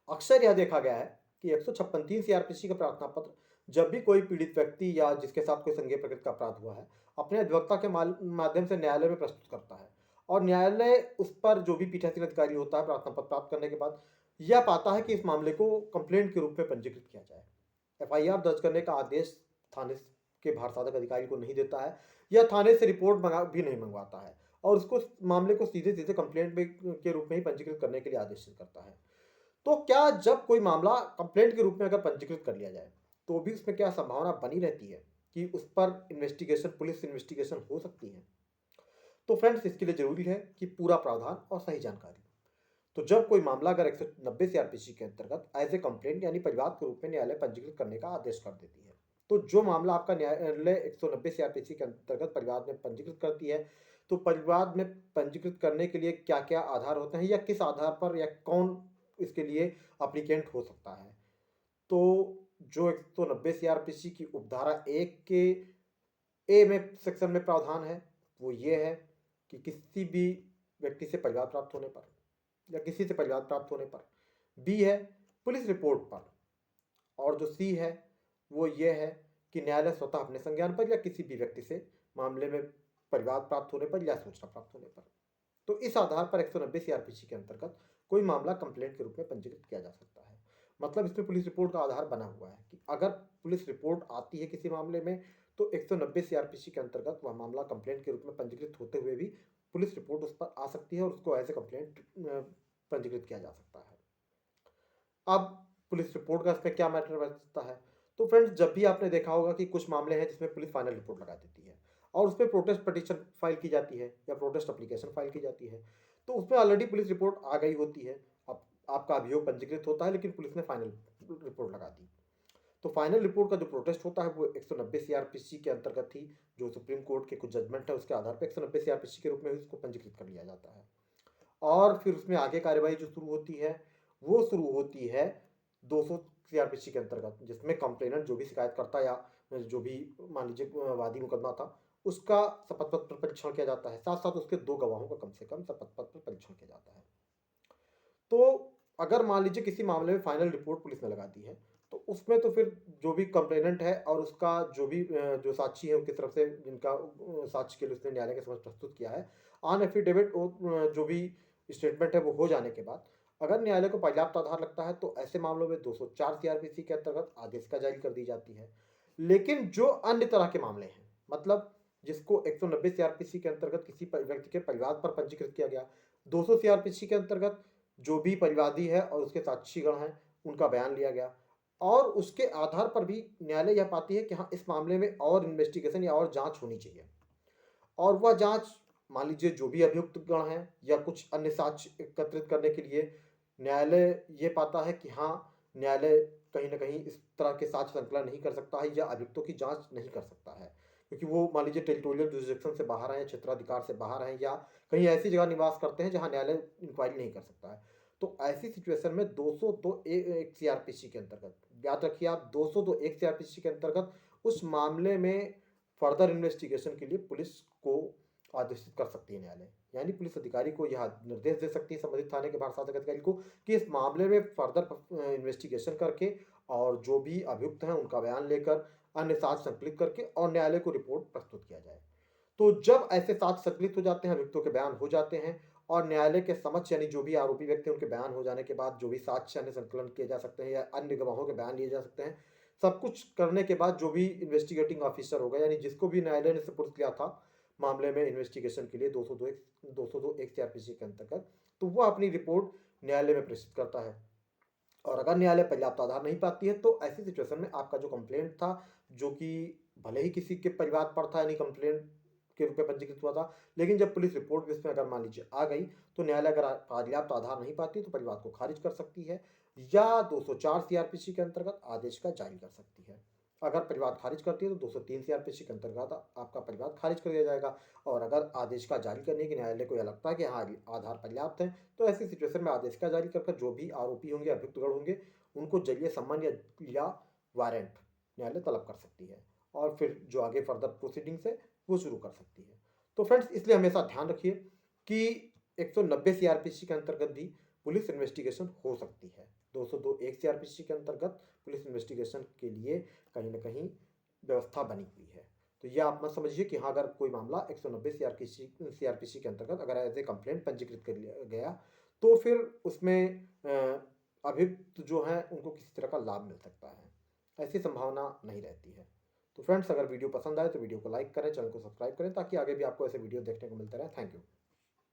अक्सर यह देखा गया है कि 156 सीआरपीसी का प्रार्थना पत्र जब भी कोई पीड़ित व्यक्ति या जिसके साथ कोई संज्ञेय प्रकृति का अपराध हुआ है, अपने अधिवक्ता के माध्यम से न्यायालय में प्रस्तुत करता है। और न्यायालय उस पर जो भी पीठासीन अधिकारी होता है प्रार्थना पत्र प्राप्त करने के बाद यह पाता है कि इस मामले को कंप्लेंट के रूप में पंजीकृत किया जाए। एफआईआर दर्ज करने का आदेश थाने के भारसाधक अधिकारी को नहीं देता है या थाने से रिपोर्ट भी नहीं मंगवाता है, और उसको मामले को सीधे सीधे कंप्लेंट के रूप में ही पंजीकृत करने के लिए आदेशित करता है। तो क्या जब कोई मामला कंप्लेंट के रूप में अगर पंजीकृत कर लिया जाए, तो भी उसमें क्या संभावना बनी रहती है कि उस पर इन्वेस्टिगेशन, पुलिस इन्वेस्टिगेशन हो सकती है? तो फ्रेंड्स, इसके लिए जरूरी है कि पूरा प्रावधान और सही जानकारी। तो जब कोई मामला अगर 190 सीआरपीसी के अंतर्गत एज ए कंप्लेंट यानी परिवाद के रूप में न्यायालय पंजीकृत करने का आदेश कर देती है, तो जो मामला आपका न्यायालय 190 सीआरपीसी के अंतर्गत परिवाद में पंजीकृत करती है, तो परिवाद में पंजीकृत करने के लिए क्या क्या आधार होते हैं या किस आधार पर या कौन इसके लिए अप्लीकेंट हो सकता है? तो जो 190 सीआरपीसी की उपधारा 1 के ए में सेक्शन में प्रावधान है, वो ये है कि किसी भी व्यक्ति से परिवाद प्राप्त होने पर या किसी से परिवाद प्राप्त होने पर। बी है पुलिस रिपोर्ट पर। और जो सी है वो ये है कि न्यायालय स्वतः अपने संज्ञान पर या किसी भी व्यक्ति से मामले में परिवाद प्राप्त होने पर या सूचना प्राप्त होने पर। तो इस आधार पर 190 सीआरपीसी के अंतर्गत कोई मामला कंप्लेंट के रूप में पंजीकृत किया जा सकता है। मतलब इसमें पुलिस रिपोर्ट का आधार बना हुआ है कि अगर पुलिस रिपोर्ट आती है किसी मामले में, तो 190 सीआरपीसी के अंतर्गत वह मामला कंप्लेंट के रूप में पंजीकृत होते हुए भी पुलिस रिपोर्ट उस पर आ सकती है और उसको एज ए कंप्लेंट पंजीकृत किया जा सकता है। अब पुलिस रिपोर्ट का इसमें क्या मैटर बचता है? तो फ्रेंड्स, जब भी आपने देखा होगा कि कुछ मामले हैं जिसमें पुलिस फाइनल रिपोर्ट लगा देती है और उसमें प्रोटेस्ट पिटीशन फाइल की जाती है या प्रोटेस्ट एप्लीकेशन फाइल की जाती है, तो उसमें ऑलरेडी पुलिस रिपोर्ट आ गई होती है। अब आपका अभियोग पंजीकृत होता है लेकिन पुलिस ने फाइनल रिपोर्ट लगा दी। तो फाइनल रिपोर्ट का जो प्रोटेस्ट होता है वो 190 सीआरपीसी के अंतर्गत ही, जो सुप्रीम कोर्ट के कुछ जजमेंट है उसके आधार पर 190 सीआरपीसी के रूप में उसको पंजीकृत कर लिया जाता है। और फिर उसमें आगे कार्यवाही जो शुरू होती है वो शुरू होती है 200 सीआरपीसी के अंतर्गत, जिसमें कंप्लेनेंट जो भी शिकायत करता या जो भी मान लीजिए वादी मुकदमा था, उसका शपथ पत्र परीक्षण किया जाता है। साथ साथ उसके 2 गवाहों का कम से कम शपथ पत्र परीक्षण किया जाता है। तो अगर मान लीजिए किसी मामले में फाइनल रिपोर्ट पुलिस ने लगा दी है, तो उसमें तो फिर जो भी कंप्लेनेंट है और उसका जो भी जो साक्षी है उनकी तरफ से जिनका साक्ष्य के लिए उसने न्यायालय के समक्ष प्रस्तुत किया है, ऑन एफिडेविट जो भी स्टेटमेंट है वो हो जाने के बाद अगर न्यायालय को पर्याप्त आधार लगता है, तो ऐसे मामलों में 204 सीआरपीसी के अंतर्गत आदेशिका जारी कर दी जाती है। लेकिन जो अन्य तरह के मामले हैं, मतलब जिसको 190 सीआरपीसी के अंतर्गत किसी व्यक्ति के परिवार पर पंजीकृत किया गया, 200 सीआरपीसी के अंतर्गत जो भी परिवादी है और उसके साक्षीगण हैं उनका बयान लिया गया, और उसके आधार पर भी न्यायालय यह पाती है कि हाँ, इस मामले में और इन्वेस्टिगेशन या और जांच होनी चाहिए। और वह जांच मान लीजिए जो भी अभियुक्त गण हैं या कुछ अन्य साक्ष्य एकत्रित करने के लिए न्यायालय ये पाता है कि हाँ, न्यायालय कहीं न कहीं इस तरह के साक्ष्य संकलन नहीं कर सकता है या अभियुक्तों की जांच नहीं कर सकता है। क्योंकि वो मान लीजिए टेरिटोरियल जुरिसडिक्शन से बाहर हैं, क्षेत्राधिकार से बाहर हैं या कहीं ऐसी जगह निवास करते हैं जहाँ न्यायालय इंक्वायरी नहीं कर सकता है। तो ऐसी सिचुएशन में 202 एक सीआरपीसी के अंतर्गत, याद रखिए आप, 202 एक सीआरपीसी के अंतर्गत उस मामले में फर्दर इन्वेस्टिगेशन के लिए पुलिस को आदेशित कर सकती है न्यायालय। यानी पुलिस अधिकारी को यह निर्देश दे सकती है संबंधित थाने के भारसाधक अधिकारी को कि इस मामले में फर्दर इन्वेस्टिगेशन करके और जो भी अभियुक्त हैं उनका बयान लेकर अन्य साक्ष्य संकलित करके और न्यायालय को रिपोर्ट प्रस्तुत किया जाए। तो जब ऐसे साक्ष्य संकलित हो जाते हैं, अभियुक्तों के बयान हो जाते हैं और न्यायालय के समक्ष यानी जो भी आरोपी व्यक्ति हैं उनके बयान हो जाने के बाद जो भी साक्ष्य अन्य संकलन किए जा सकते हैं या अन्य गवाहों के बयान लिए जा सकते हैं, सब कुछ करने के बाद जो भी इन्वेस्टिगेटिंग ऑफिसर होगा यानी जिसको भी न्यायालय ने सुपुर्द किया था मामले में इन्वेस्टिगेशन के लिए 202 एक सीआरपीसी के अंतर्गत, तो वह अपनी रिपोर्ट न्यायालय में प्रेषित करता है। और अगर न्यायालय पर्याप्त आधार नहीं पाती है, तो ऐसी सिचुएशन में आपका जो कंप्लेंट था, जो कि भले ही किसी के परिवार पर था यानी कंप्लेंट के रूप में पंजीकृत हुआ था, लेकिन जब पुलिस रिपोर्ट भी इसमें अगर मान लीजिए आ गई, तो न्यायालय अगर पर्याप्त आधार नहीं पाती तो परिवार को खारिज कर सकती है या 204 सीआरपीसी के अंतर्गत आदेश का जारी कर सकती है। अगर परिवार खारिज करती है तो 203 सीआरपीसी के अंतर्गत आपका परिवार खारिज कर दिया जाएगा। और अगर आदेश का जारी करने की न्यायालय को यह लगता है कि हाँ, आधार पर्याप्त है, तो ऐसी सिचुएशन में आदेश का जारी कर जो भी आरोपी होंगे, अभियुक्तगण होंगे, उनको जलीय सम्मन या वारंट न्यायालय तलब कर सकती है और फिर जो आगे फर्दर प्रोसीडिंग्स है वो शुरू कर सकती है। तो फ्रेंड्स, इसलिए हमेशा ध्यान रखिए कि 190 सीआरपीसी के अंतर्गत भी पुलिस इन्वेस्टिगेशन हो सकती है। 202 एक सीआरपीसी के अंतर्गत पुलिस इन्वेस्टिगेशन के लिए कहीं न कहीं व्यवस्था बनी हुई है। तो ये आप मत समझिए कि हाँ, अगर कोई मामला 190 सीआरपीसी के अंतर्गत अगर एज़ ए कंप्लेंट पंजीकृत कर लिया गया, तो फिर उसमें अभियुक्त जो हैं उनको किसी तरह का लाभ मिल सकता है। ऐसी संभावना नहीं रहती है। तो फ्रेंड्स, अगर वीडियो पसंद आए तो वीडियो को लाइक करें, चैनल को सब्सक्राइब करें ताकि आगे भी आपको ऐसे वीडियो देखने को मिलते रहें। Thank you.